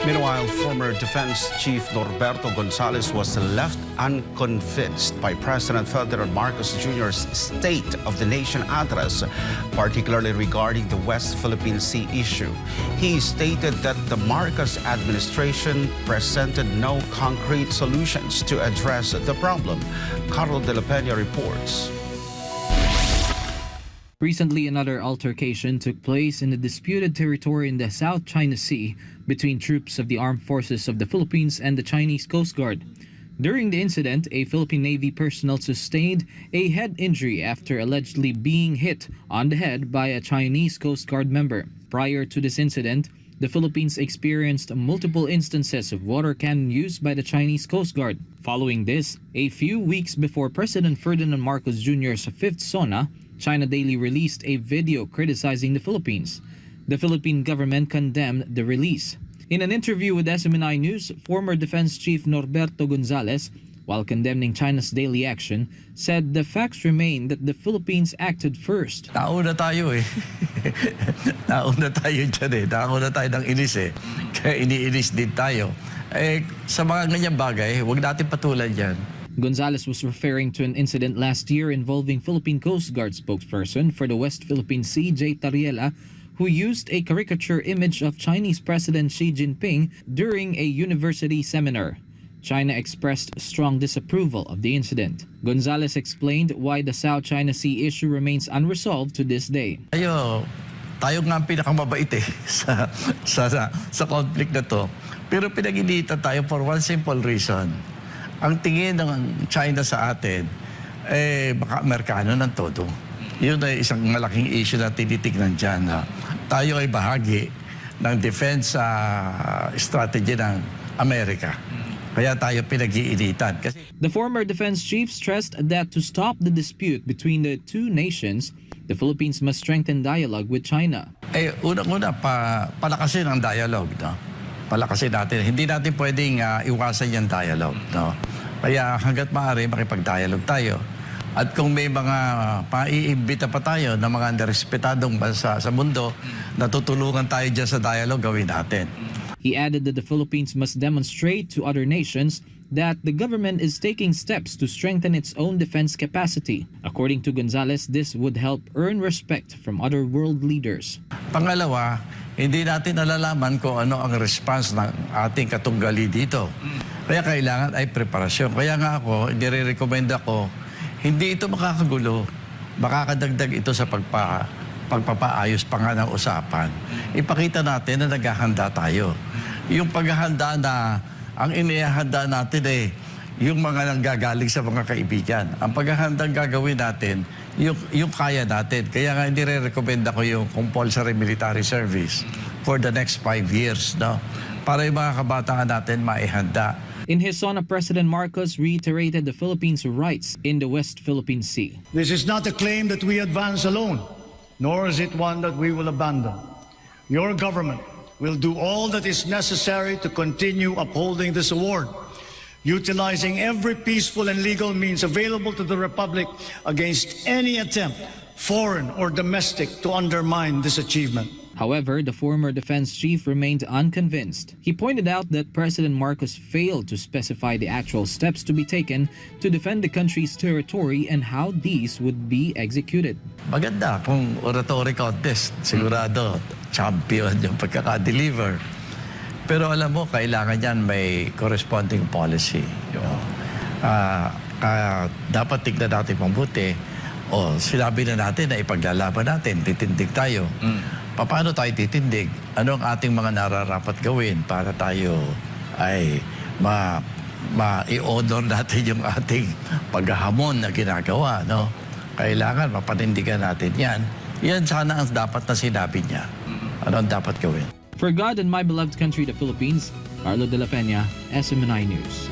Meanwhile, former Defense Chief Norberto Gonzales was left unconvinced by President Ferdinand Marcos Jr.'s State of the Nation address, particularly regarding the West Philippine Sea issue. He stated that the Marcos administration presented no concrete solutions to address the problem. Carlo de la Peña reports. Recently, another altercation took place in the disputed territory in the South China Sea between troops of the Armed Forces of the Philippines and the Chinese Coast Guard. During the incident, a Philippine Navy personnel sustained a head injury after allegedly being hit on the head by a Chinese Coast Guard member. Prior to this incident, the Philippines experienced multiple instances of water cannon use by the Chinese Coast Guard. Following this, a few weeks before President Ferdinand Marcos Jr.'s fifth SONA, China Daily released a video criticizing the Philippines. The Philippine government condemned the release. In an interview with SMNI News, former Defense Chief Norberto Gonzales, while condemning China's daily action, said the facts remain that the Philippines acted first. Nauna tayo eh. Nauna tayo dyan eh. Nauna tayo ng inis eh. Kaya iniinis din tayo. Sa mga ganyang bagay, huwag natin patulan yan. Gonzales was referring to an incident last year involving Philippine Coast Guard spokesperson for the West Philippine Sea, J. Tariela, who used a caricature image of Chinese President Xi Jinping during a university seminar. China expressed strong disapproval of the incident. Gonzales explained why the South China Sea issue remains unresolved to this day. Tayo nga ang pinakamabait eh sa conflict na to. Pero pinag-initan tayo for one simple reason. Ang tingin ng China sa atin, baka Amerikano ng todo. Yun ay isang malaking issue na tinitignan dyan. Tayo ay bahagi ng defense strategy ng Amerika. Kaya tayo pinag-iinitan. The former defense chief stressed that to stop the dispute between the two nations, the Philippines must strengthen dialogue with China. Unang-una, palakasin ang dialogue. No? Palakasin natin. Hindi natin pwedeng iwasan yung dialogue. No? Kaya hanggat maaari, makipag-dialogue tayo. At kung may mga paiimbita pa tayo ng mga nirespetadong bansa sa mundo, natutulungan tayo dyan sa dialogue, gawin natin. He added that the Philippines must demonstrate to other nations that the government is taking steps to strengthen its own defense capacity. According to Gonzales, this would help earn respect from other world leaders. Pangalawa, hindi natin nalalaman kung ano ang response ng ating katunggali dito. Kaya kailangan ay preparasyon. Kaya nga ako, nire-recommend ako, hindi ito makakagulo. Makakadagdag ito sa pagpapaayos pa nga ng usapan. Ipakita natin na naghahanda tayo. Yung paghahanda na, ang inihahanda natin yung mga nanggagaling sa mga kaibigan. Ang paghahandang gagawin natin, yung kaya natin. Kaya nga nire-recommend ako yung compulsory military service for the next 5 years. No? Para yung mga kabataan natin maihanda. In his SONA, President Marcos reiterated the Philippines' rights in the West Philippine Sea. This is not a claim that we advance alone, nor is it one that we will abandon. Your government will do all that is necessary to continue upholding this award, utilizing every peaceful and legal means available to the Republic against any attempt, foreign or domestic, to undermine this achievement. However, the former defense chief remained unconvinced. He pointed out that President Marcos failed to specify the actual steps to be taken to defend the country's territory and how these would be executed. Maganda kung oratory contest. Sigurado, champion yung pagkaka-deliver. Pero alam mo, kailangan yan may corresponding policy. Dapat tignan natin mabuti. Sinabi na natin na ipaglalaban natin, titindig tayo. Paano tayo titindig? Ano ang ating mga nararapat gawin para tayo ay ma-i-honor natin yung ating paghahamon na ginagawa, no? Kailangan mapanindigan natin yan. Yan sana ang dapat na sinabi niya. Ano ang dapat gawin? For God and my beloved country, the Philippines, Carlo de la Peña, SMNI News.